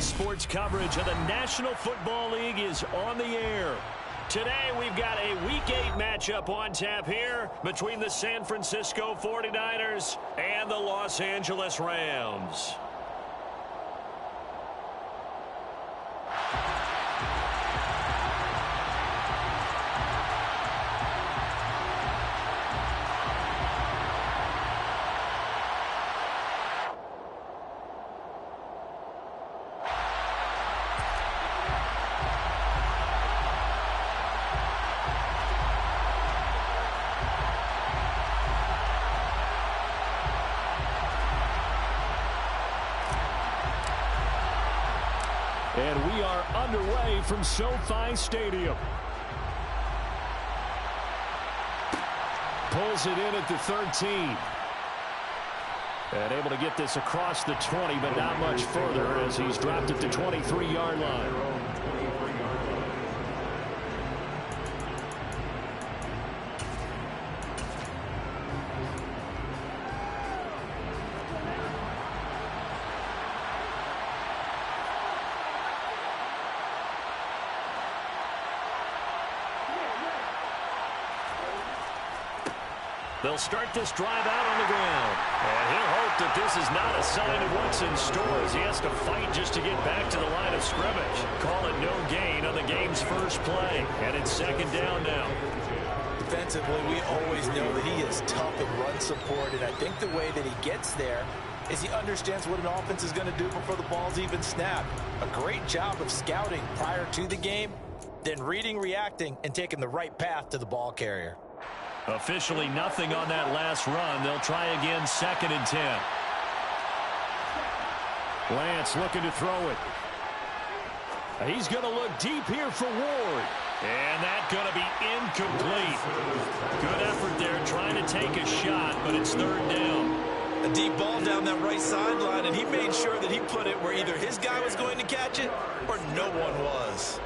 Sports coverage of the National Football League is on the air. Today, we've got a Week 8 matchup on tap here between the San Francisco 49ers and the Los Angeles Rams. And we are underway from SoFi Stadium. Pulls it in at the 13. And able to get this across the 20, but not much further as he's dropped at the 23-yard line. They'll start this drive out on the ground. And he'll hope that this is not a sign of what's in store as he has to fight just to get back to the line of scrimmage. Call it no gain on the game's first play. And it's second down now. Defensively, we always know that he is tough at run support. And I think the way that he gets there is he understands what an offense is going to do before the ball's even snapped. A great job of scouting prior to the game, then reading, reacting, and taking the right path to the ball carrier. Officially nothing on that last run. They'll try again, 2nd and 10. Lance looking to throw it. He's going to look deep here for Ward. And that's going to be incomplete. Good effort there trying to take a shot, but it's 3rd down. A deep ball down that right sideline, and he made sure that he put it where either his guy was going to catch it or no one was.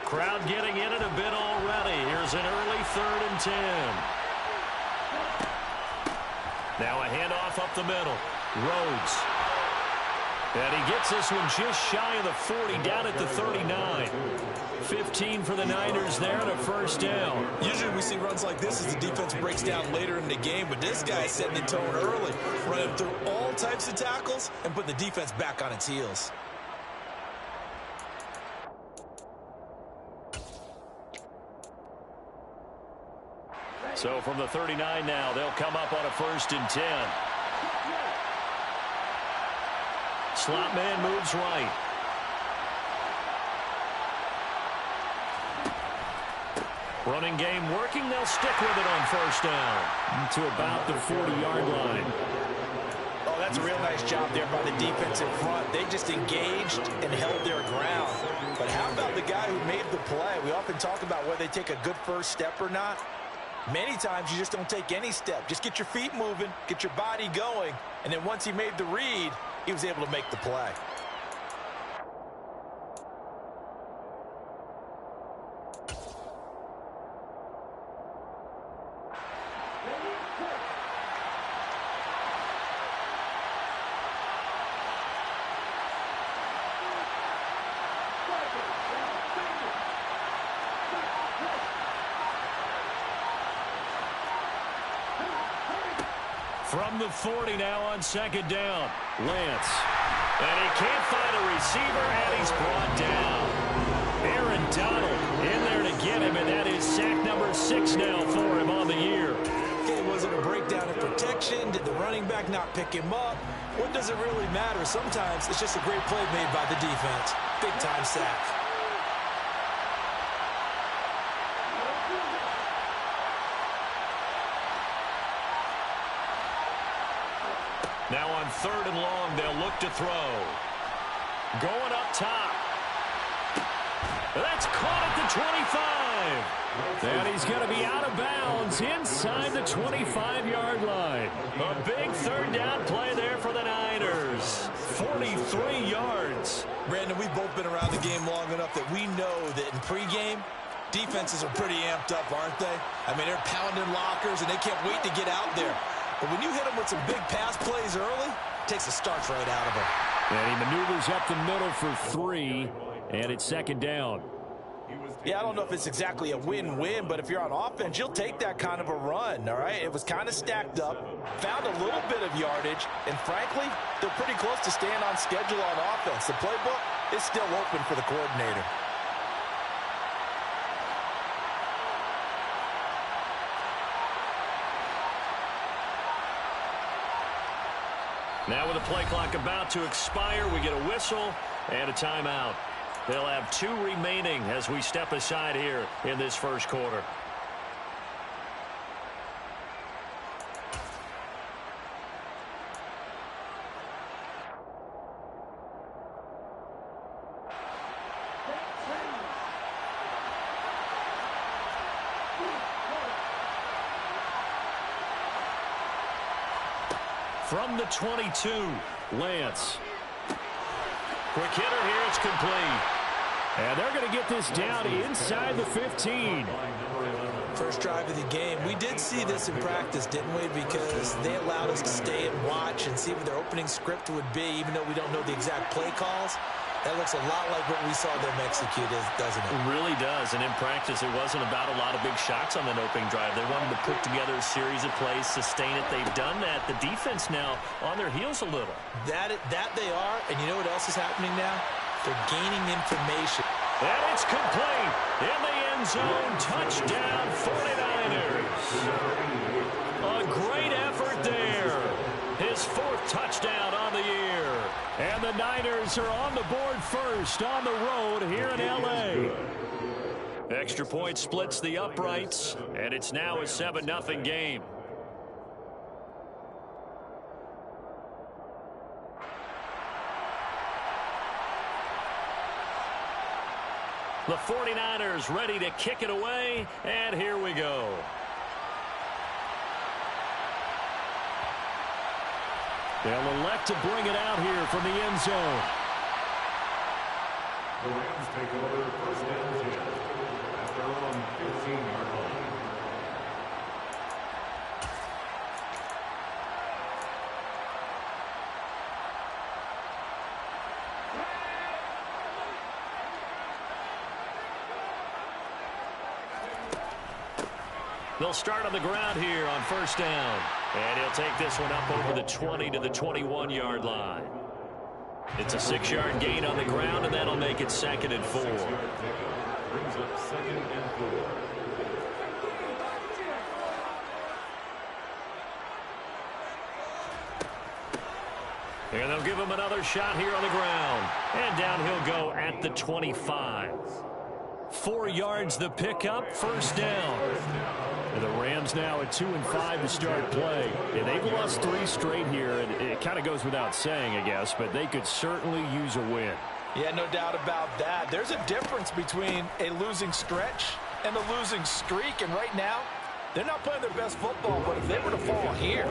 Crowd getting in it a bit already. Here's an early 3rd and 10. Now a handoff up the middle. Rhodes. And he gets this one just shy of the 40, down at the 39. 15 for the Niners there and a 1st down. Usually we see runs like this as the defense breaks down later in the game, but this guy is setting the tone early, running through all types of tackles and putting the defense back on its heels. So from the 39 now, they'll come up on a 1st and 10. Slot man moves right. Running game working. They'll stick with it on 1st down to about the 40-yard line. Oh, that's a real nice job there by the defense in front. They just engaged and held their ground. But how about the guy who made the play? We often talk about whether they take a good first step or not. Many times you just don't take any step. Just get your feet moving, get your body going, and then once he made the read, he was able to make the play. From the 40 now on 2nd down. Lance. And he can't find a receiver, and he's brought down. Aaron Donald in there to get him, and that is sack number 6 now for him on the year. Okay, was it a breakdown in protection? Did the running back not pick him up? What does it really matter? Sometimes it's just a great play made by the defense. Big-time sack. Now on 3rd and long, they'll look to throw. Going up top. That's caught at the 25. And he's going to be out of bounds inside the 25-yard line. A big third down play there for the Niners. 43 yards. Brandon, we've both been around the game long enough that we know that in pregame, defenses are pretty amped up, aren't they? I mean, they're pounding lockers, and they can't wait to get out there. But when you hit them with some big pass plays early, it takes the starch right out of them. And he maneuvers up the middle for 3, and it's second down. Yeah, I don't know if it's exactly a win-win, but if you're on offense, you'll take that kind of a run, all right? It was kind of stacked up, found a little bit of yardage, and frankly, they're pretty close to staying on schedule on offense. The playbook is still open for the coordinator. Now with the play clock about to expire, we get a whistle and a timeout. They'll have 2 remaining as we step aside here in this first quarter. From the 22, Lance. Quick hitter here, it's complete. And they're going to get this down inside the 15. First drive of the game. We did see this in practice, didn't we? Because they allowed us to stay and watch and see what their opening script would be, even though we don't know the exact play calls. That looks a lot like what we saw them execute, doesn't it? It really does. And in practice, it wasn't about a lot of big shots on that opening drive. They wanted to put together a series of plays, sustain it. They've done that. The defense now on their heels a little. That they are. And you know what else is happening now? They're gaining information. And it's complete. In the end zone. Touchdown, 49ers. A great effort there. His 4th touchdown on the year. And the Niners are on the board first on the road here in L.A. Extra point splits the uprights, and it's now a 7-0 game. The 49ers ready to kick it away, and here we go. They'll elect to bring it out here from the end zone. The Rams take over first and 10 at their own 15-yard line. They'll start on the ground here on first down. And he'll take this one up over the 20 to the 21-yard line. It's a 6-yard gain on the ground, and that'll make it 2nd and 4. Brings up 2nd and 4. And they'll give him another shot here on the ground. And down he'll go at the 25. 4 yards the pickup, first down. And the Rams now at 2-5 to start play. And they've lost 3 straight here. And it kind of goes without saying, I guess, but they could certainly use a win. Yeah, no doubt about that. There's a difference between a losing stretch and a losing streak. And right now, they're not playing their best football. But if they were to fall here,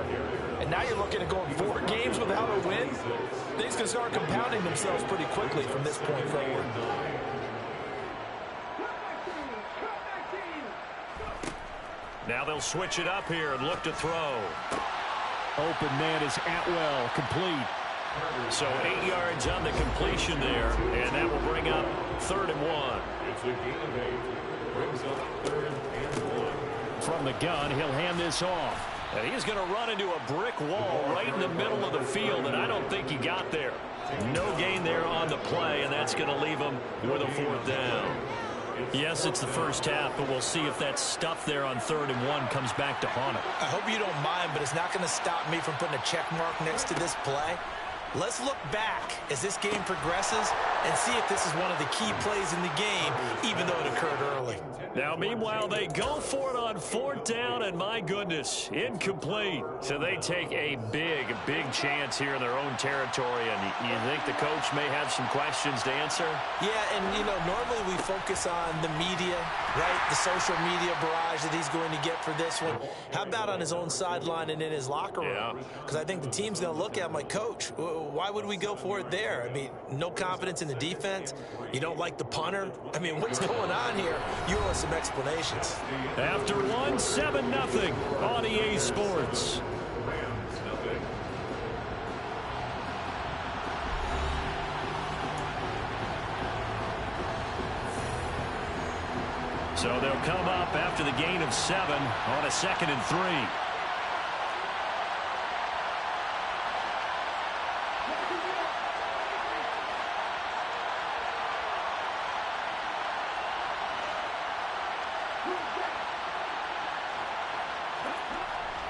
and now you're looking at going 4 games without a win, things can start compounding themselves pretty quickly from this point forward. Now they'll switch it up here and look to throw. Open man is Atwell, complete. So 8 yards on the completion there, and that will bring up 3rd and 1. It's a gain of 8. Brings up 3rd and 1. From the gun, he'll hand this off. And he's going to run into a brick wall right in the middle of the field, and I don't think he got there. No gain there on the play, and that's going to leave him with a 4th down. Yes, it's the first half, but we'll see if that stuff there on 3rd and 1 comes back to haunt him. I hope you don't mind, but it's not going to stop me from putting a check mark next to this play. Let's look back as this game progresses and see if this is one of the key plays in the game, even though it occurred early. Now, meanwhile, they go for it on 4th down, and my goodness, incomplete. So they take a big chance here in their own territory, and you think the coach may have some questions to answer? Yeah, and, normally we focus on the media, right? The social media barrage that he's going to get for this one. How about on his own sideline and in his locker room? Because I think the team's going to look at him like, Coach, why would we go for it there? I mean, no confidence in the defense. You don't like the punter. I mean, what's going on here? You owe us some explanations. After 7-0 on EA Sports. So they'll come up after the gain of 7 on a 2nd and 3.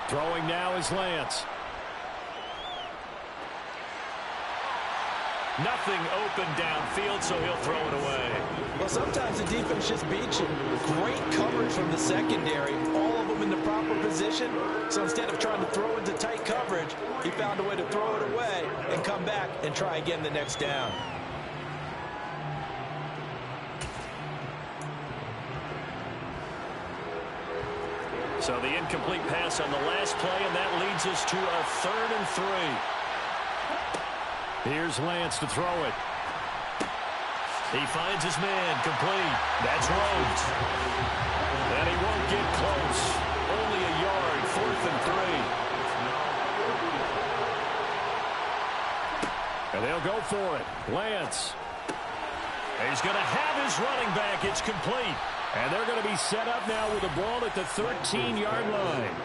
Throwing now is Lance. Nothing open downfield, so he'll throw it away. Well, sometimes the defense just beats you. Great coverage from the secondary. All of them in the proper position. So instead of trying to throw into tight coverage, he found a way to throw it away and come back and try again the next down. So the incomplete pass on the last play, and that leads us to a 3rd and 3. Here's Lance to throw it. He finds his man, complete. That's Rhodes. And he won't get close. Only a yard, 4th and 3. And they'll go for it. Lance. He's going to have his running back. It's complete. And they're going to be set up now with the ball at the 13-yard line.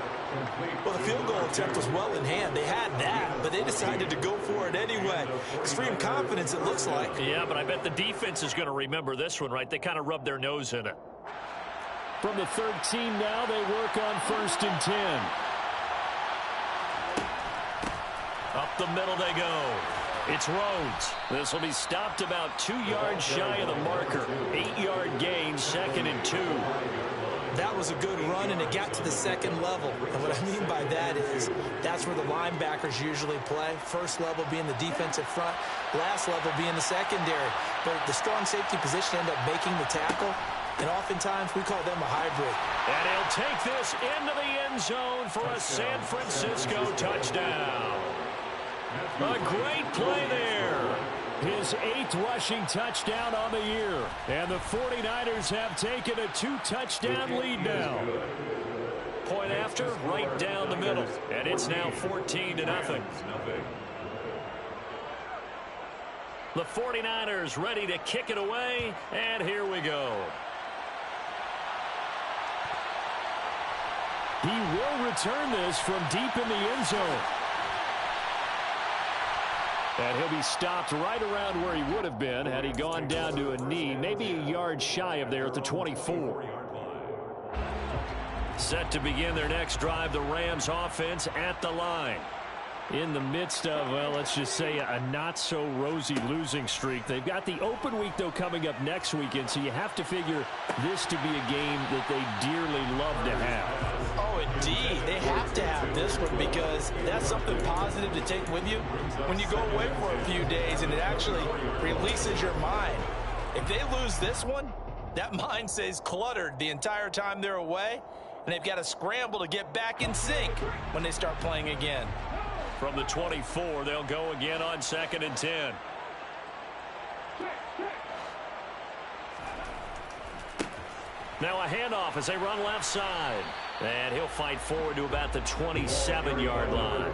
Well, the field goal attempt was well in hand. They had that, but they decided to go for it anyway. Extreme confidence, it looks like. Yeah, but I bet the defense is going to remember this one, right? They kind of rubbed their nose in it. From the 13 now, they work on 1st and 10. Up the middle they go. It's Rhodes. This will be stopped about 2 yards shy of the marker. 8-yard gain, 2nd and 2. That was a good run, and it got to the 2nd level. And what I mean by that is that's where the linebackers usually play. First level being the defensive front, last level being the secondary. But the strong safety position end up making the tackle, and oftentimes we call them a hybrid. And he'll take this into the end zone for a San Francisco touchdown. A great play there. His 8th rushing touchdown on the year. And the 49ers have taken a 2-touchdown lead now. Point after, right down the middle. And it's now 14-0. The 49ers ready to kick it away. And here we go. He will return this from deep in the end zone. And he'll be stopped right around where he would have been had he gone down to a knee, maybe a yard shy of there at the 24. Set to begin their next drive, the Rams offense at the line. In the midst of, well, let's just say a not-so-rosy losing streak. They've got the open week, though, coming up next weekend, so you have to figure this to be a game that they dearly love to have. Oh, indeed. They have to have this one because that's something positive to take with you when you go away for a few days, and it actually releases your mind. If they lose this one, that mind stays cluttered the entire time they're away, and they've got to scramble to get back in sync when they start playing again. From the 24, they'll go again on 2nd and 10. Now a handoff as they run left side. And he'll fight forward to about the 27-yard line.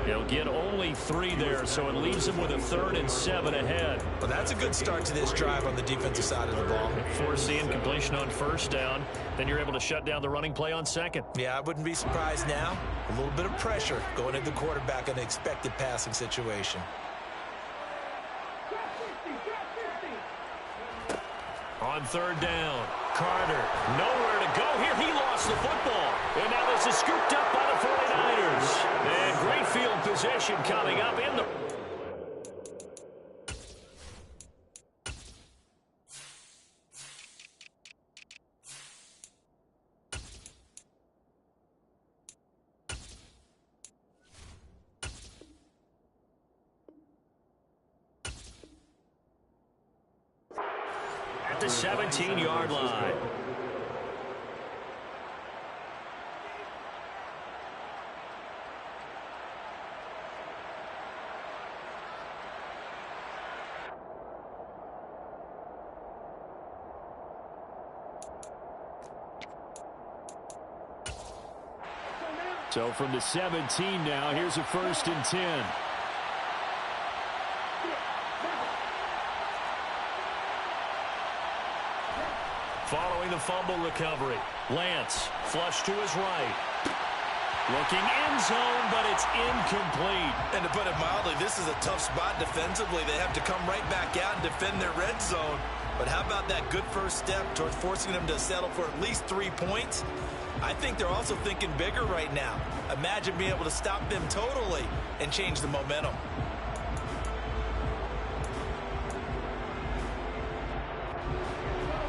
He'll get only 3 there, so it leaves him with a 3rd and 7 ahead. Well, that's a good start to this drive on the defensive side of the ball. Force the incompletion on 1st down. Then you're able to shut down the running play on 2nd. Yeah, I wouldn't be surprised now. A little bit of pressure going at the quarterback in an expected passing situation. On 3rd down, Carter, nowhere to go here. He lost the football. And now this is scooped up by the 49ers. And great field position coming up in the... the 17-yard line. So from the 17 now, here's a 1st and 10. Following the fumble recovery, Lance flush to his right. Looking end zone, but it's incomplete. And to put it mildly, this is a tough spot defensively. They have to come right back out and defend their red zone. But how about that good first step towards forcing them to settle for at least 3 points? I think they're also thinking bigger right now. Imagine being able to stop them totally and change the momentum.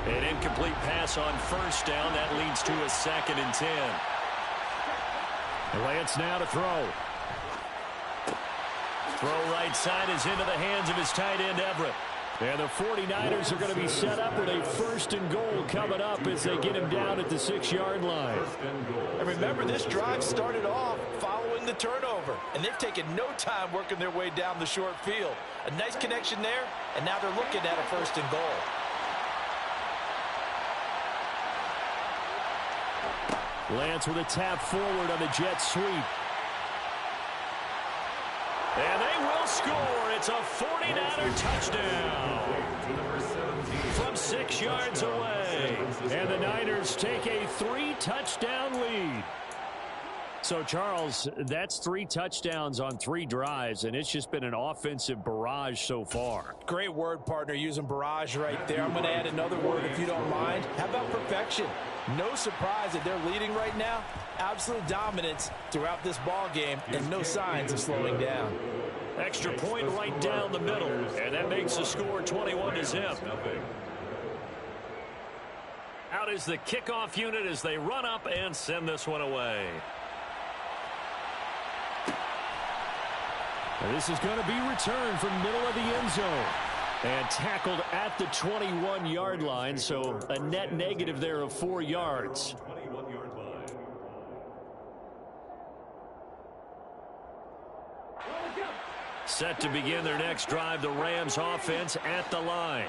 An incomplete pass on 1st down. That leads to a 2nd and 10. Lance now to throw. Throw right side is into the hands of his tight end, Everett. And the 49ers are going to be set up with a 1st and goal coming up as they get him down at the 6-yard line. And remember, this drive started off following the turnover, and they've taken no time working their way down the short field. A nice connection there, and now they're looking at a 1st and goal. Lance with a tap forward on the jet sweep. And they will score. It's a 49er touchdown from 6 yards away. And the Niners take a 3-touchdown lead. So, Charles, that's 3 touchdowns on 3 drives, and it's just been an offensive barrage so far. Great word, partner, using barrage right there. I'm going to add another word if you don't mind. How about perfection? No surprise that they're leading right now. Absolute dominance throughout this ball game and no signs of slowing down. Extra point right down the middle, and that makes the score 21-0. Out is the kickoff unit as they run up and send this one away. And this is going to be returned from middle of the end zone. And tackled at the 21-yard line, so a net negative there of 4 yards. Set to begin their next drive, the Rams offense at the line.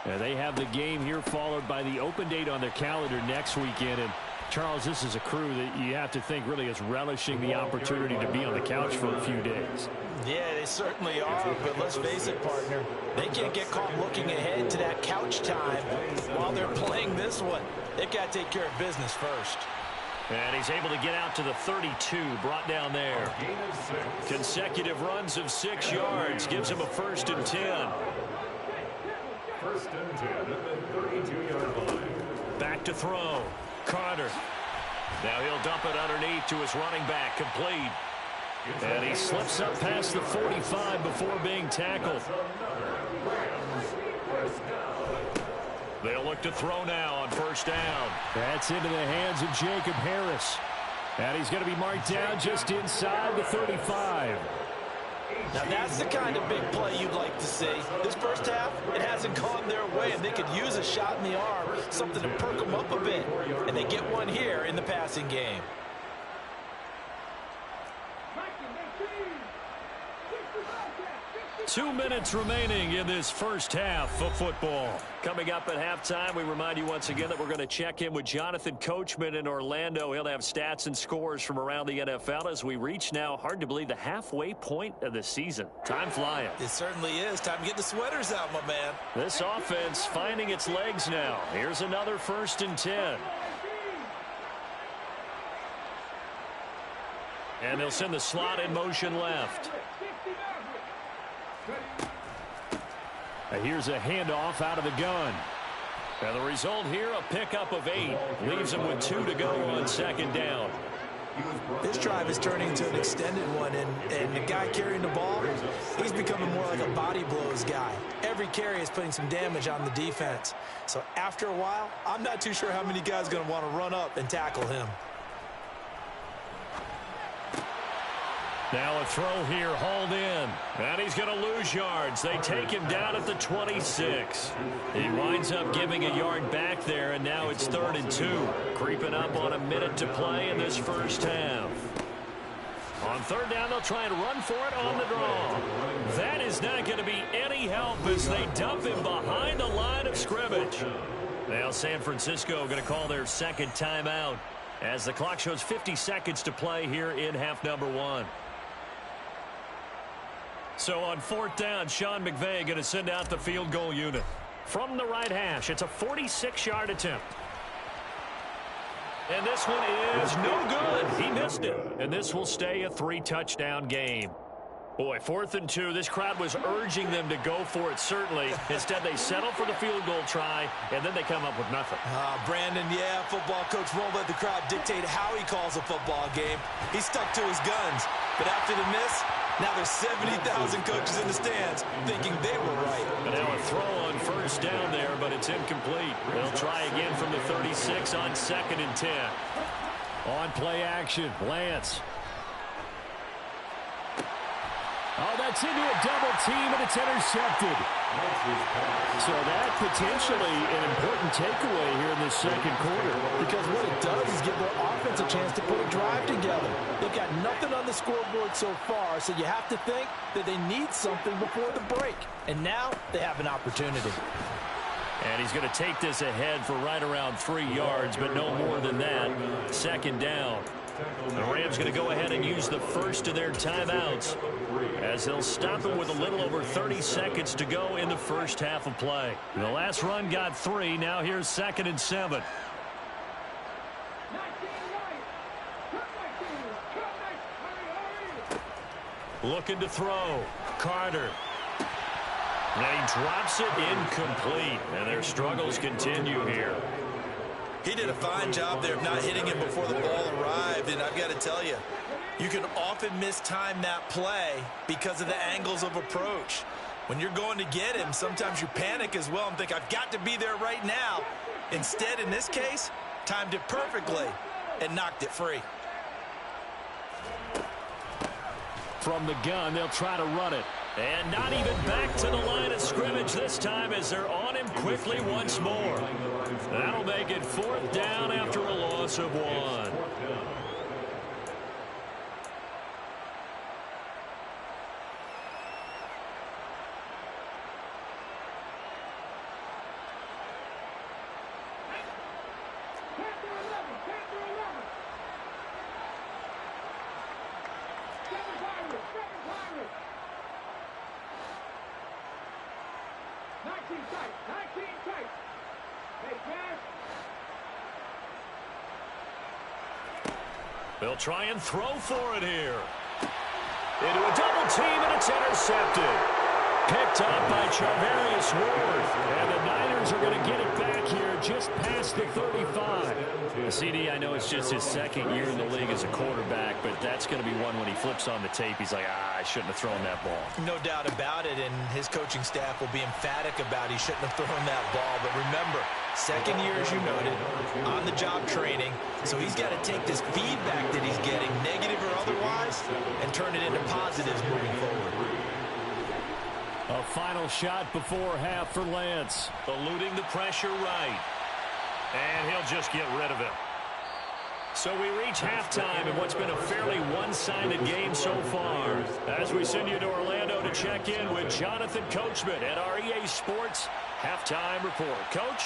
And they have the game here followed by the open date on their calendar next weekend. And Charles, this is a crew that you have to think really is relishing the opportunity to be on the couch for a few days. Yeah, they certainly are, but let's face it, partner. They can't get caught looking ahead to that couch time while they're playing this one. They've got to take care of business first. And he's able to get out to the 32, brought down there. Consecutive runs of 6 yards gives him a 1st and 10. 1st and 10 at the 32-yard line. Back to throw. Carter. Now he'll dump it underneath to his running back, complete. And he slips up past the 45 before being tackled. They'll look to throw now on 1st down. That's into the hands of Jacob Harris. And he's going to be marked down just inside the 35. Now that's the kind of big play you'd like to see. This first half, it hasn't gone their way, and they could use a shot in the arm, something to perk them up a bit. And they get one here in the passing game. 2 minutes remaining in this first half of football. Coming up at halftime, we remind you once again that we're going to check in with Jonathan Coachman in Orlando. He'll have stats and scores from around the NFL as we reach now, hard to believe, the halfway point of the season. Time flying. It certainly is. Time to get the sweaters out, my man. This offense finding its legs now. Here's another 1st and 10. And they'll send the slot in motion left. Here's a handoff out of the gun. And the result here, a pickup of 8. Leaves him with 2 to go on 2nd down. This drive is turning into an extended one, and the guy carrying the ball, he's becoming more like a body blows guy. Every carry is putting some damage on the defense. So after a while, I'm not too sure how many guys are going to want to run up and tackle him. Now a throw here, hauled in. And he's going to lose yards. They take him down at the 26. He winds up giving a yard back there, and now it's 3rd and 2. Creeping up on a minute to play in this first half. On 3rd down, they'll try and run for it on the draw. That is not going to be any help as they dump him behind the line of scrimmage. Now San Francisco going to call their second timeout as the clock shows 50 seconds to play here in half number 1. So on 4th down, Sean McVay going to send out the field goal unit. From the right hash, it's a 46-yard attempt. And this one is no good. He missed it. And this will stay a 3-touchdown game. Boy, 4th and 2. This crowd was urging them to go for it, certainly. Instead, they settle for the field goal try, and then they come up with nothing. Brandon, yeah, football coach won't let the crowd dictate how he calls a football game. He stuck to his guns. But after the miss, now there's 70,000 coaches in the stands thinking they were right. And now a throw on 1st down there, but it's incomplete. They'll try again from the 36 on 2nd and 10. On play action, Lance. Oh, that's into a double team, and it's intercepted. So that potentially an important takeaway here in the second quarter. Because what it does is give their offense a chance to put a drive together. They've got nothing on the scoreboard so far, so you have to think that they need something before the break. And now they have an opportunity. And he's going to take this ahead for right around 3 yards, but no more than that. 2nd down. The Rams going to go ahead and use the first of their timeouts as they'll stop him with a little over 30 seconds to go in the first half of play. The last run got 3. Now here's 2nd and 7. Looking to throw. Carter. And he drops it incomplete. And their struggles continue here. He did a fine job there of not hitting him before the ball arrived, and I've got to tell you, you can often mistime that play because of the angles of approach. When you're going to get him, sometimes you panic as well and think, I've got to be there right now. Instead, in this case, timed it perfectly and knocked it free. From the gun, they'll try to run it. And not even back to the line of scrimmage this time as they're on him quickly once more. That'll make it 4th down after a loss of 1. They'll try and throw for it here. Into a double team, and it's intercepted. Picked up by Charvarius Ward. And the Niners are going to get it back here just past the 35. CD, I know it's just his 2nd year in the league as a quarterback, but that's going to be one when he flips on the tape. He's like, I shouldn't have thrown that ball. No doubt about it, and his coaching staff will be emphatic about he shouldn't have thrown that ball. But remember, 2nd year, as you noted, on-the-job training. So he's got to take this feedback that he's getting, negative or otherwise, and turn it into positives moving forward. A final shot before half for Lance. Eluding the pressure right. And he'll just get rid of it. So we reach halftime in what's been a fairly one-sided game so far. As we send you to Orlando to check in with Jonathan Coachman at our EA Sports Halftime Report. Coach?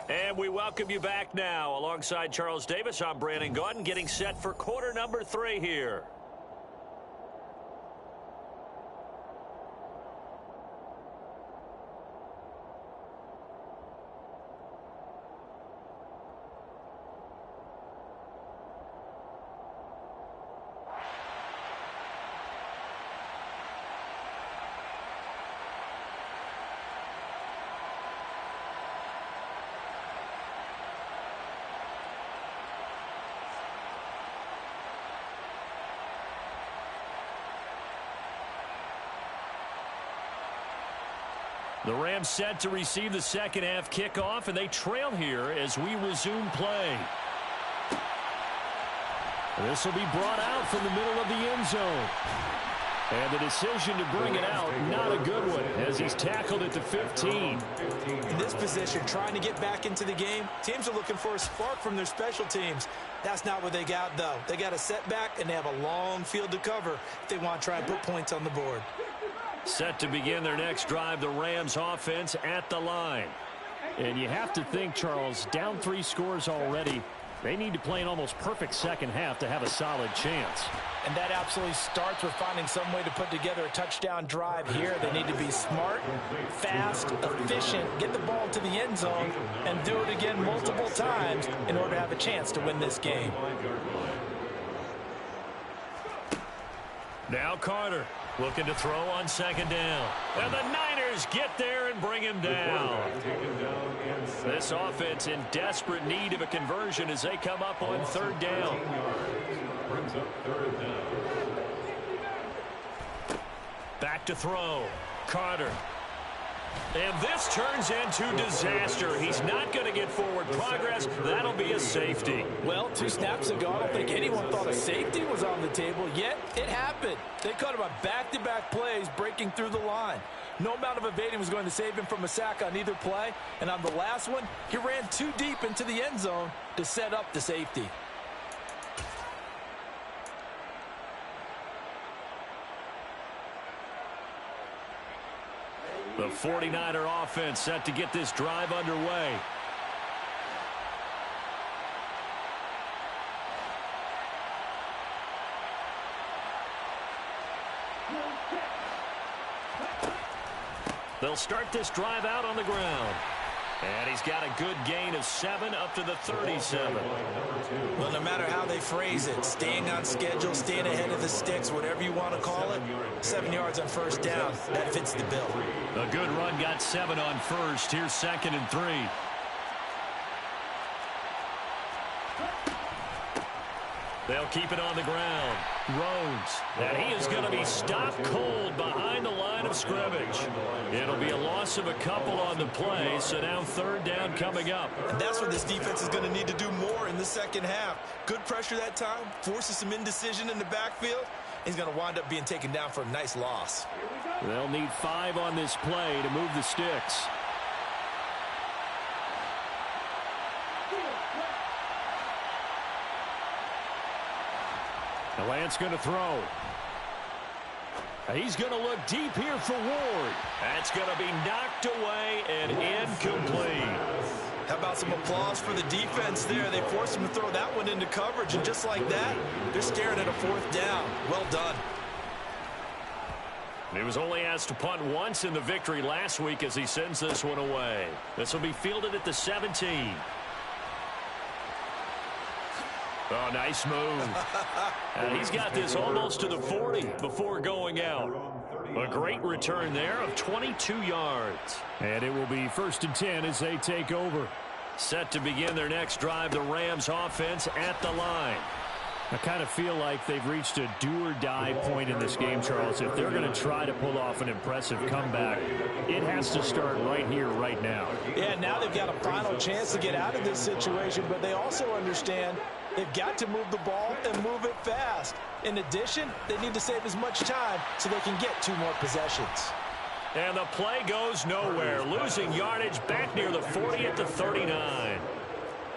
And we welcome you back now. Alongside Charles Davis, I'm Brandon Gaudin, getting set for quarter number 3 here. The Rams set to receive the second half kickoff, and they trail here as we resume play. This will be brought out from the middle of the end zone. And the decision to bring it out, not a good one, as he's tackled at the 15. In this position, trying to get back into the game, teams are looking for a spark from their special teams. That's not what they got, though. They got a setback, and they have a long field to cover if they want to try and put points on the board. Set to begin their next drive, the Rams offense at the line. And you have to think, Charles, down 3 scores already. They need to play an almost perfect second half to have a solid chance. And that absolutely starts with finding some way to put together a touchdown drive here. They need to be smart, fast, efficient, get the ball to the end zone, and do it again multiple times in order to have a chance to win this game. Now Carter looking to throw on second down. And the Niners get there and bring him down. This offense in desperate need of a conversion as they come up on third down. Back to throw. Carter. And this turns into disaster. He's not going to get forward progress. That'll be a safety. Well, 2 snaps ago, I don't think anyone thought a safety was on the table, yet it happened. They caught him on back-to-back plays breaking through the line. No amount of evading was going to save him from a sack on either play. And on the last one, he ran too deep into the end zone to set up the safety. The 49er offense set to get this drive underway. They'll start this drive out on the ground. And he's got a good gain of 7 up to the 37. Well, no matter how they phrase it, staying on schedule, staying ahead of the sticks, whatever you want to call it, 7 yards on first down, that fits the bill. A good run got 7 on first. Here's 2nd and 3. They'll keep it on the ground. Rhodes. And he is going to be stopped cold behind the line of scrimmage. It'll be a loss of a couple on the play, so now third down coming up. And that's what this defense is going to need to do more in the second half. Good pressure that time, forces some indecision in the backfield. He's going to wind up being taken down for a nice loss. They'll need 5 on this play to move the sticks. The Lance going to throw. He's going to look deep here for Ward. That's going to be knocked away and incomplete. How about some applause for the defense there? They forced him to throw that one into coverage, and just like that, they're staring at a 4th down. Well done. He was only asked to punt once in the victory last week as he sends this one away. This will be fielded at the 17. Oh, nice move. And he's got this almost to the 40 before going out. A great return there of 22 yards. And it will be 1st and 10 as they take over. Set to begin their next drive, the Rams offense at the line. I kind of feel like they've reached a do-or-die point in this game, Charles. If they're going to try to pull off an impressive comeback, it has to start right here, right now. Yeah, now they've got a final chance to get out of this situation, but they also understand they've got to move the ball and move it fast. In addition, they need to save as much time so they can get 2 more possessions. And the play goes nowhere, losing yardage back near the 40 at the 39.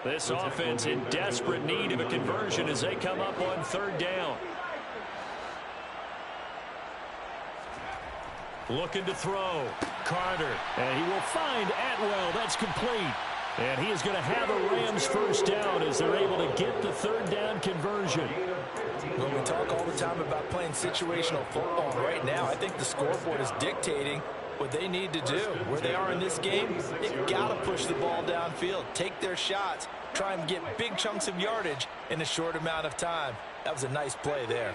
This offense in desperate need of a conversion as they come up on third down. Looking to throw. Carter. And he will find Atwell. That's complete. And he is going to have a Rams first down as they're able to get the third down conversion. Well, we talk all the time about playing situational football. Right now, I think the scoreboard is dictating what they need to do. Where they are in this game, they've got to push the ball downfield, take their shots, try and get big chunks of yardage in a short amount of time. That was a nice play there.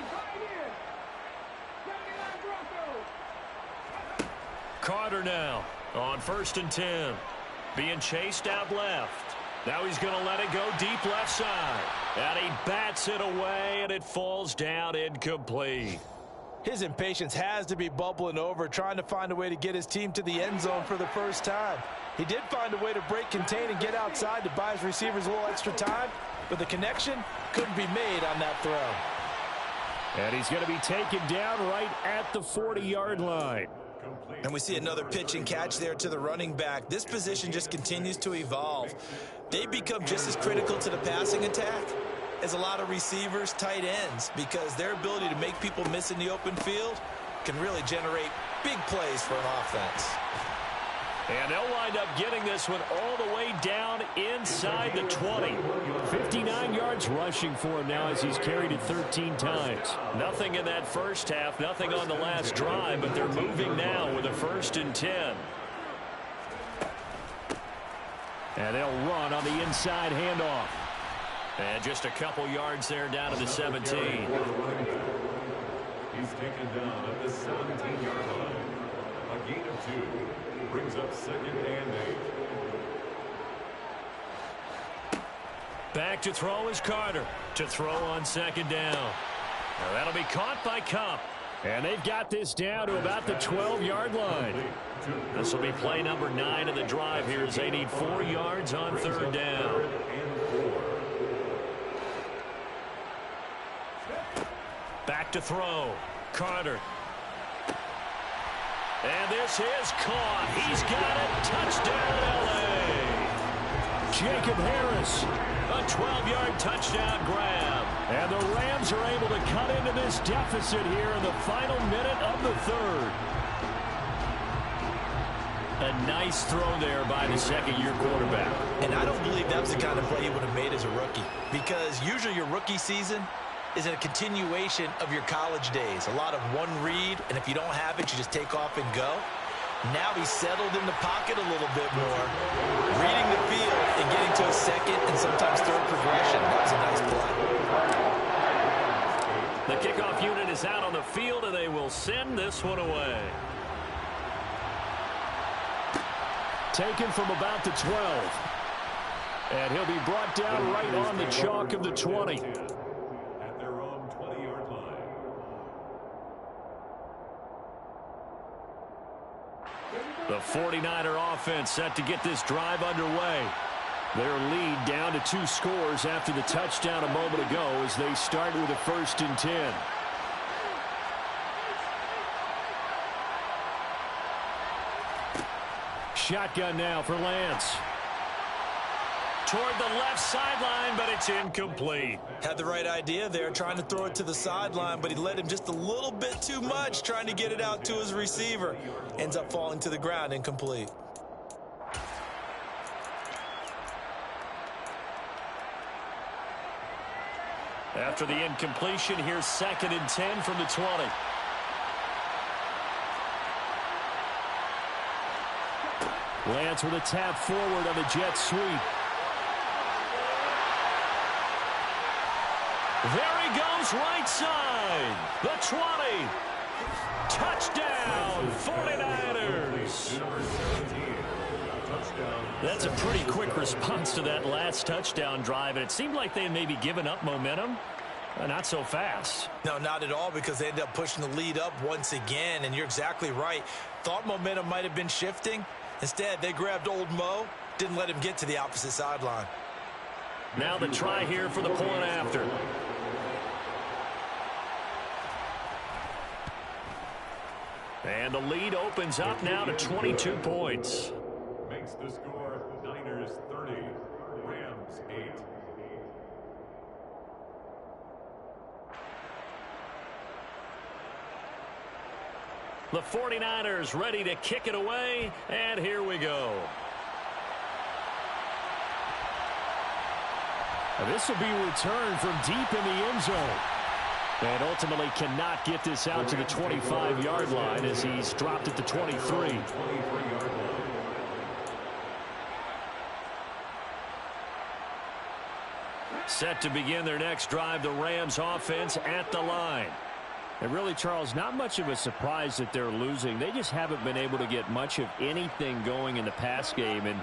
Carter now on 1st and 10. Being chased out left. Now he's going to let it go deep left side. And he bats it away, and it falls down incomplete. His impatience has to be bubbling over, trying to find a way to get his team to the end zone for the first time. He did find a way to break contain and get outside to buy his receivers a little extra time, but the connection couldn't be made on that throw. And he's going to be taken down right at the 40-yard line. And we see another pitch and catch there to the running back. This position just continues to evolve. They become just as critical to the passing attack as a lot of receivers, tight ends, because their ability to make people miss in the open field can really generate big plays for an offense. And they'll wind up getting this one all the way down inside the 20. 59 yards rushing for him now as he's carried it 13 times. Nothing in that first half, nothing on the last drive, but they're moving now with a 1st and 10. And they'll run on the inside handoff. And just a couple yards there down to the 17. He's taken down at the 17-yard line. A gain of 2. Brings up 2nd and 8. Back to throw is Carter. To throw on 2nd down. Now that'll be caught by Kupp. And they've got this down to about the 12-yard line. This will be play number 9 of the drive here as they need 4 yards on 3rd down. Back to throw. Carter. And this is caught. He's got it. Touchdown, L.A. Jacob Harris. A 12-yard touchdown grab. And the Rams are able to cut into this deficit here in the final minute of the 3rd. A nice throw there by the second-year quarterback. And I don't believe that was the kind of play he would have made as a rookie, because usually your rookie season is a continuation of your college days. A lot of one read, and if you don't have it, you just take off and go. Now he's settled in the pocket a little bit more, reading the field and getting to a 2nd and sometimes 3rd progression. That was a nice play. The kickoff unit is out on the field, and they will send this one away. Taken from about the 12. And he'll be brought down right on the chalk of the 20. The 49er offense set to get this drive underway. Their lead down to 2 scores after the touchdown a moment ago as they start with a 1st and 10. Shotgun now for Lance. Toward the left sideline, but it's incomplete. Had the right idea there, trying to throw it to the sideline, but he led him just a little bit too much, trying to get it out to his receiver. Ends up falling to the ground, incomplete. After the incompletion, here's 2nd and 10 from the 20. Lance with a tap forward on the jet sweep. There he goes, right side. The 20. Touchdown, 49ers. That's a pretty quick response to that last touchdown drive, and it seemed like they had maybe given up momentum. Not so fast. No, not at all, because they ended up pushing the lead up once again, and you're exactly right. Thought momentum might have been shifting. Instead, they grabbed old Mo, didn't let him get to the opposite sideline. Now the try here for the point after. And the lead opens up now to 22 points. Makes the score Niners 30, Rams 8. The 49ers ready to kick it away, and here we go. This will be returned from deep in the end zone. And ultimately cannot get this out to the 25-yard line as he's dropped at the 23. Set to begin their next drive, the Rams offense at the line. And really, Charles, not much of a surprise that they're losing. They just haven't been able to get much of anything going in the pass game. And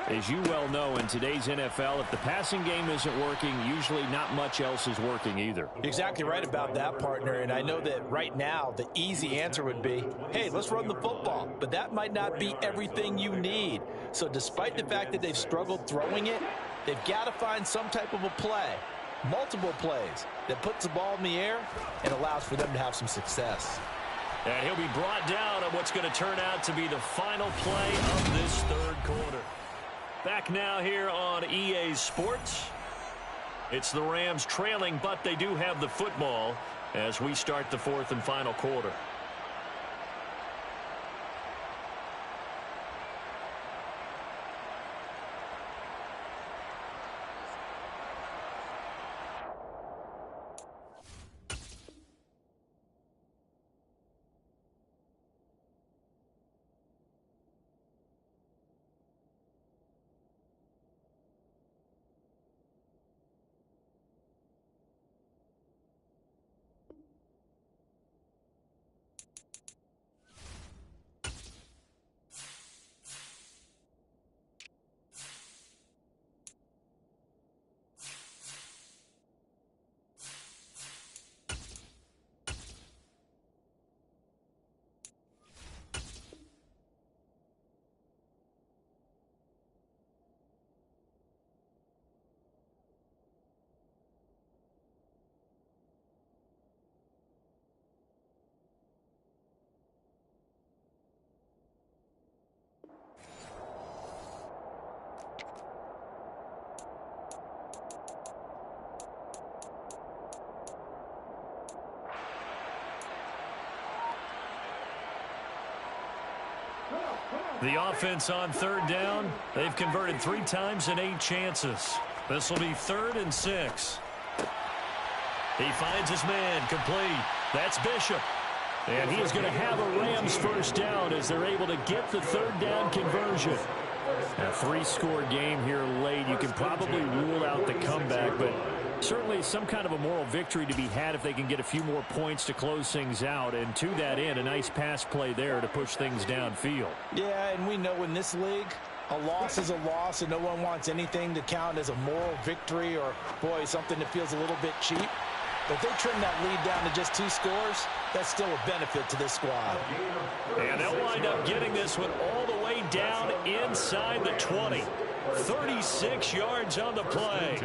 As you well know, in today's NFL, if the passing game isn't working, usually not much else is working either. You're exactly right about that, partner. And I know that right now the easy answer would be, hey, let's run the football. But that might not be everything you need. So despite the fact that they've struggled throwing it, they've got to find some type of a play, multiple plays, that puts the ball in the air and allows for them to have some success. And he'll be brought down on what's going to turn out to be the final play of this third quarter. Back now here on EA Sports. It's the Rams trailing, but they do have the football as we start the fourth and final quarter. The offense on third down. They've converted 3 times in 8 chances. This will be 3rd and 6. He finds his man complete. That's Bishop. And he is going to have a Rams first down as they're able to get the third down conversion. A 3-score game here late. You can probably rule out the comeback, but certainly some kind of a moral victory to be had if they can get a few more points to close things out. And to that end, a nice pass play there to push things downfield. Yeah, and we know in this league, a loss is a loss, and no one wants anything to count as a moral victory or, boy, something that feels a little bit cheap. But if they trim that lead down to just 2 scores, that's still a benefit to this squad. And they'll wind up getting this one all the way down inside the 20. 36 yards on the play.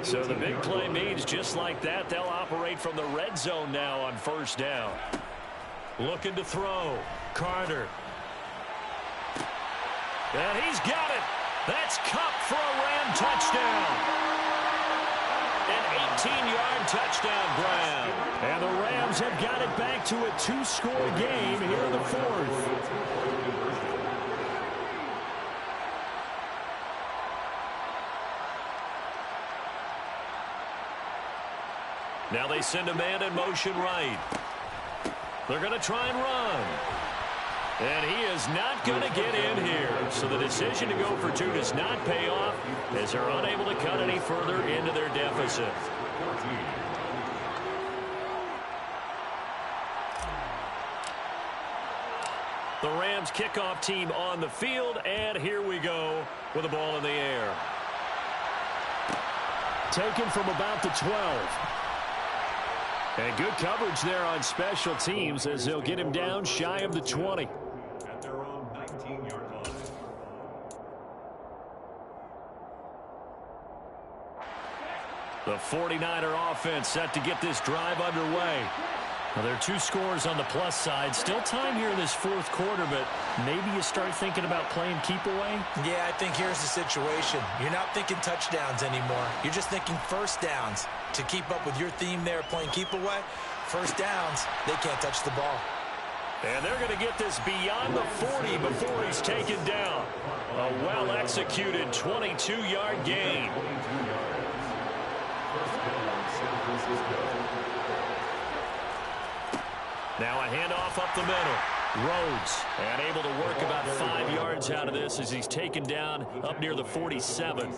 So the big play means just like that, they'll operate from the red zone now on first down. Looking to throw. Carter. And he's got it. That's Kupp for a Ram touchdown. An 18-yard touchdown grab. And the Rams have got it back to a 2-score game here in the 4th. Now they send a man in motion right. They're going to try and run. And he is not going to get in here. So the decision to go for 2 does not pay off as they're unable to cut any further into their deficit. The Rams kickoff team on the field, and here we go with the ball in the air. Taken from about the 12. And good coverage there on special teams as they'll get him down shy of the 20. At their own 19-yard line. The 49er offense set to get this drive underway. Well, there are 2 scores on the plus side. Still time here in this 4th quarter, but maybe you start thinking about playing keep away? Yeah, I think here's the situation. You're not thinking touchdowns anymore. You're just thinking first downs. To keep up with your theme there, playing keep away, first downs, they can't touch the ball. And they're going to get this beyond the 40 before he's taken down. A well-executed 22-yard gain. Now a handoff up the middle. Rhodes, and able to work about 5 yards out of this as he's taken down up near the 47.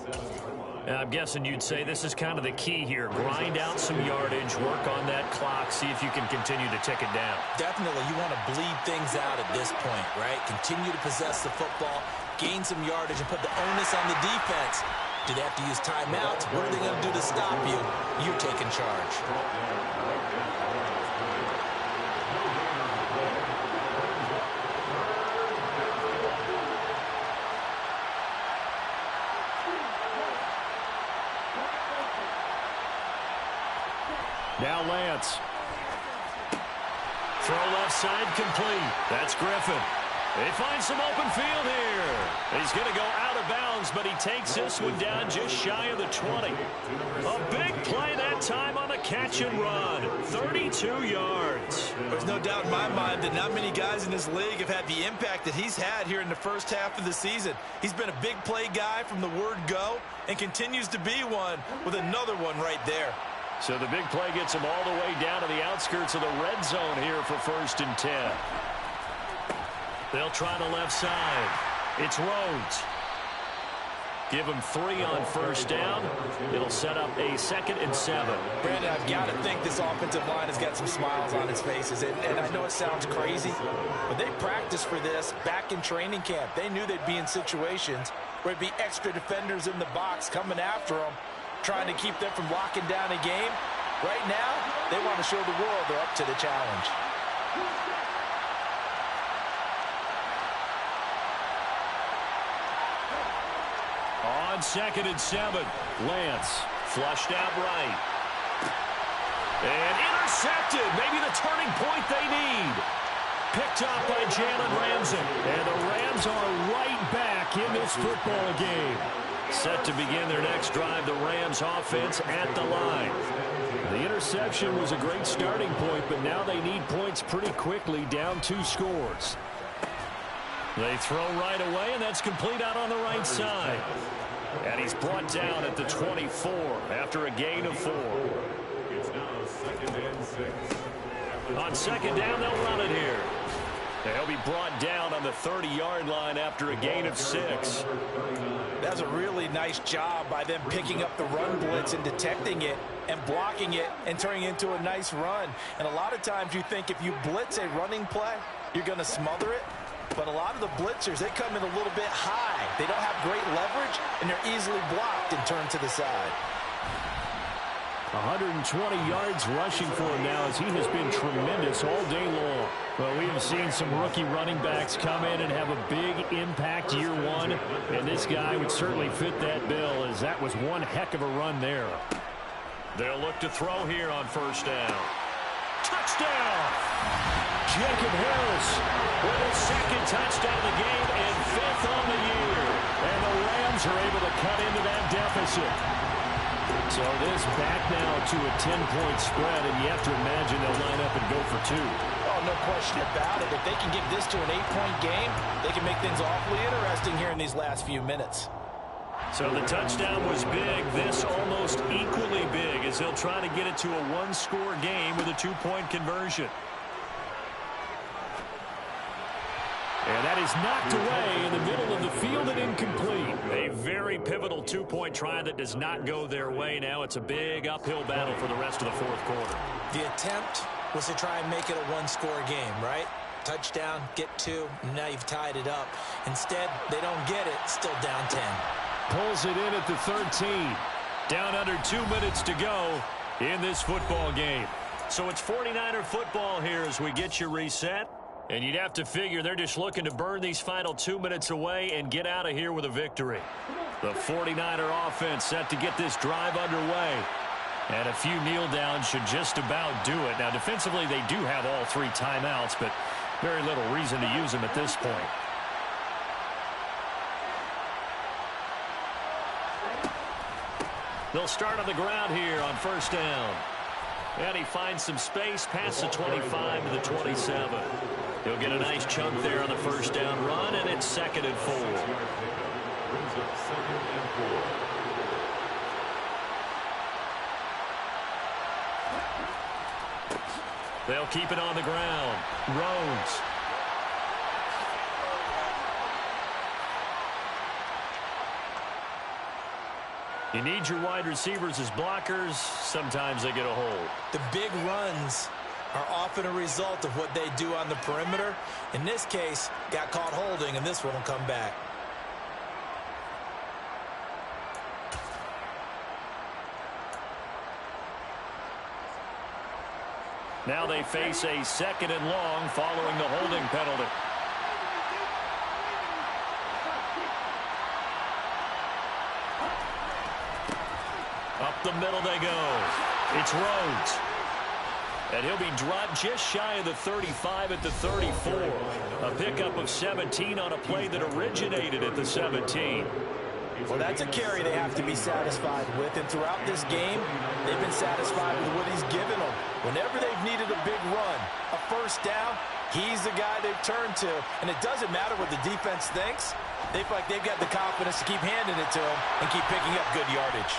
And I'm guessing you'd say this is kind of the key here. Grind out some yardage, work on that clock, see if you can continue to tick it down. Definitely. You want to bleed things out at this point, right? Continue to possess the football, gain some yardage, and put the onus on the defense. Do they have to use timeouts? What are they going to do to stop you? You're taking charge. Now Lance. Throw left side complete. That's Griffin. They find some open field here. He's going to go out of bounds, but he takes this one down just shy of the 20. A big play that time on a catch and run. 32 yards. There's no doubt in my mind that not many guys in this league have had the impact that he's had here in the first half of the season. He's been a big play guy from the word go and continues to be one with another one right there. So the big play gets him all the way down to the outskirts of the red zone here for 1st and 10. They'll try the left side. It's Rhodes. Give him 3 on 1st down. It'll set up a 2nd and 7. Brandon, I've got to think this offensive line has got some smiles on its faces. And I know it sounds crazy, but they practiced for this back in training camp. They knew they'd be in situations where it'd be extra defenders in the box coming after them, trying to keep them from locking down a game. Right now, they want to show the world they're up to the challenge. On 2nd and 7, Lance flushed out right. And intercepted. Maybe the turning point they need. Picked up by Jalen Ramsey. And the Rams are right back in this football game. Set to begin their next drive, the Rams offense at the line. The interception was a great starting point, but now they need points pretty quickly, down 2 scores. They throw right away, and that's complete out on the right side. And he's brought down at the 24 after a gain of 4. It's now 2nd and 6. On 2nd down, they'll run it here. They'll be brought down on the 30-yard line after a gain of 6. That was a really nice job by them picking up the run blitz and detecting it and blocking it and turning it into a nice run. And a lot of times you think if you blitz a running play, you're going to smother it. But a lot of the blitzers, they come in a little bit high. They don't have great leverage, and they're easily blocked and turned to the side. 120 yards rushing for him now as he has been tremendous all day long. Well, we have seen some rookie running backs come in and have a big impact year one, and this guy would certainly fit that bill as that was one heck of a run there. They'll look to throw here on 1st down. Touchdown! Jacob Harris with his 2nd touchdown of the game and 5th on the year. And the Rams are able to cut into that deficit. So this back now to a 10-point spread, and you have to imagine they'll line up and go for 2. Oh, no question about it. If they can get this to an 8-point game, they can make things awfully interesting here in these last few minutes. So the touchdown was big. This almost equally big as they'll try to get it to a 1-score game with a 2-point conversion. And that is knocked away in the middle of the field and incomplete. A very pivotal 2-point try that does not go their way. Now it's a big uphill battle for the rest of the 4th quarter. The attempt was to try and make it a 1-score game, right? Touchdown, get 2, now you've tied it up. Instead, they don't get it, still down 10. Pulls it in at the 13. Down under 2 minutes to go in this football game. So it's 49er football here as we get you reset. And you'd have to figure they're just looking to burn these final 2 minutes away and get out of here with a victory. The 49er offense set to get this drive underway. And a few kneel downs should just about do it. Now, defensively, they do have all 3 timeouts, but very little reason to use them at this point. They'll start on the ground here on 1st down. And he finds some space past the 25 to the 27. He'll get a nice chunk there on the 1st down run, and it's 2nd and 4. Brings up 2nd and 4. They'll keep it on the ground. Rhodes. You need your wide receivers as blockers. Sometimes they get a hold. The big runs are often a result of what they do on the perimeter. In this case, got caught holding, and this one will come back. Now they face a 2nd and long following the holding penalty. Up the middle they go. It's Rhodes. And he'll be dropped just shy of the 35 at the 34. A pickup of 17 on a play that originated at the 17. Well, that's a carry they have to be satisfied with. And throughout this game, they've been satisfied with what he's given them. Whenever they've needed a big run, a first down, he's the guy they've turned to. And it doesn't matter what the defense thinks. They feel like they've got the confidence to keep handing it to him and keep picking up good yardage.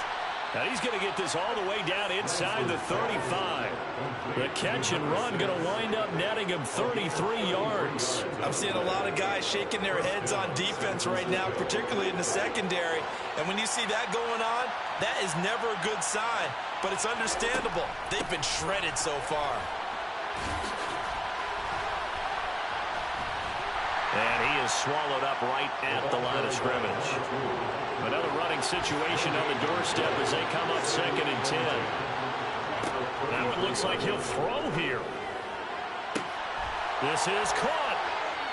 Now he's going to get this all the way down inside the 35. The catch and run going to wind up netting him 33 yards. I'm seeing a lot of guys shaking their heads on defense right now, particularly in the secondary. And when you see that going on, that is never a good sign. But it's understandable. They've been shredded so far. And he is swallowed up right at the line of scrimmage. Another running situation on the doorstep as they come up 2nd and 10. Now it looks like he'll throw here. This is caught.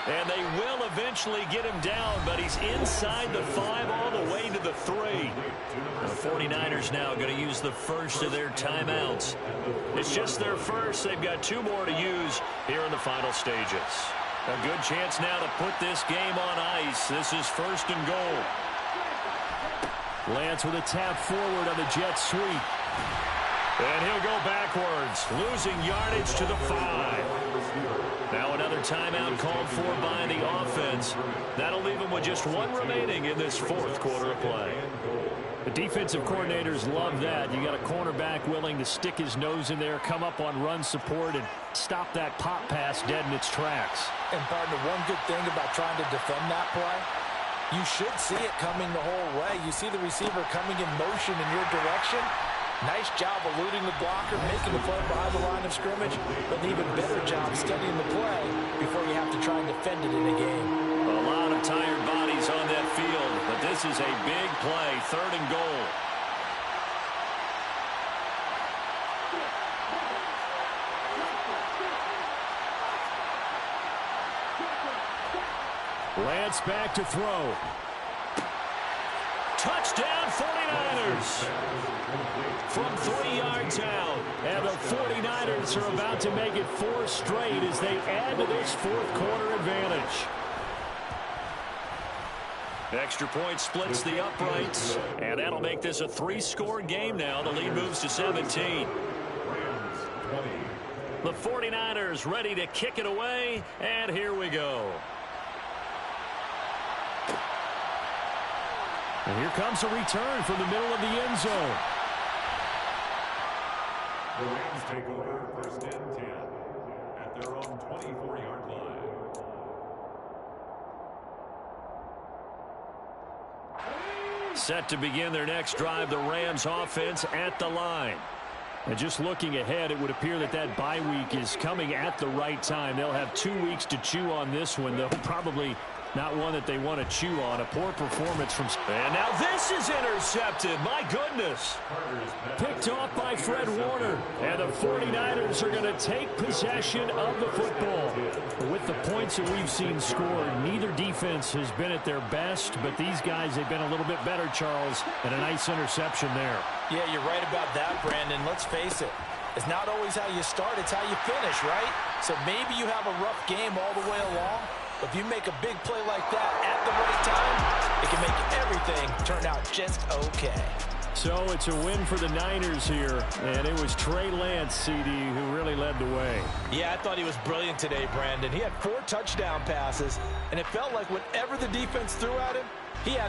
And they will eventually get him down, but he's inside the 5 all the way to the 3. The 49ers now going to use the first of their timeouts. It's just their first. They've got 2 more to use here in the final stages. A good chance now to put this game on ice. This is 1st and goal. Lance with a tap forward on the jet sweep. And he'll go backwards, losing yardage to the 5. Now another timeout called for by the offense. That'll leave them with just 1 remaining in this 4th quarter of play. The defensive coordinators love that. You got a cornerback willing to stick his nose in there, come up on run support, and stop that pop pass dead in its tracks. And, partner, one good thing about trying to defend that play, you should see it coming the whole way. You see the receiver coming in motion in your direction. Nice job eluding the blocker, making the play behind the line of scrimmage, but an even better job studying the play before you have to try and defend it in a game. A lot of tired bodies on that field, but this is a big play, 3rd and goal. Lance back to throw. Touchdown 49ers. From 3 yards out. And the 49ers are about to make it 4 straight as they add to this 4th quarter advantage. Extra point splits the uprights. And that'll make this a 3-score game now. The lead moves to 17. The 49ers ready to kick it away. And here we go. And here comes a return from the middle of the end zone. The Rams take over 1st and 10 at their own 24-yard line. Set to begin their next drive, the Rams offense at the line. And just looking ahead, it would appear that that bye week is coming at the right time. They'll have 2 weeks to chew on this one, though probably not one that they want to chew on. A poor performance from... And now this is intercepted. My goodness. Picked off by Fred Warner. And the 49ers are going to take possession of the football. With the points that we've seen scored, neither defense has been at their best, but these guys have been a little bit better, Charles, and a nice interception there. Yeah, you're right about that, Brandon. Let's face it. It's not always how you start, it's how you finish, right? So maybe you have a rough game all the way along. If you make a big play like that at the right time, it can make everything turn out just okay. So it's a win for the Niners here, and it was Trey Lance, CD, who really led the way. Yeah, I thought he was brilliant today, Brandon. He had 4 touchdown passes, and it felt like whenever the defense threw at him, he had a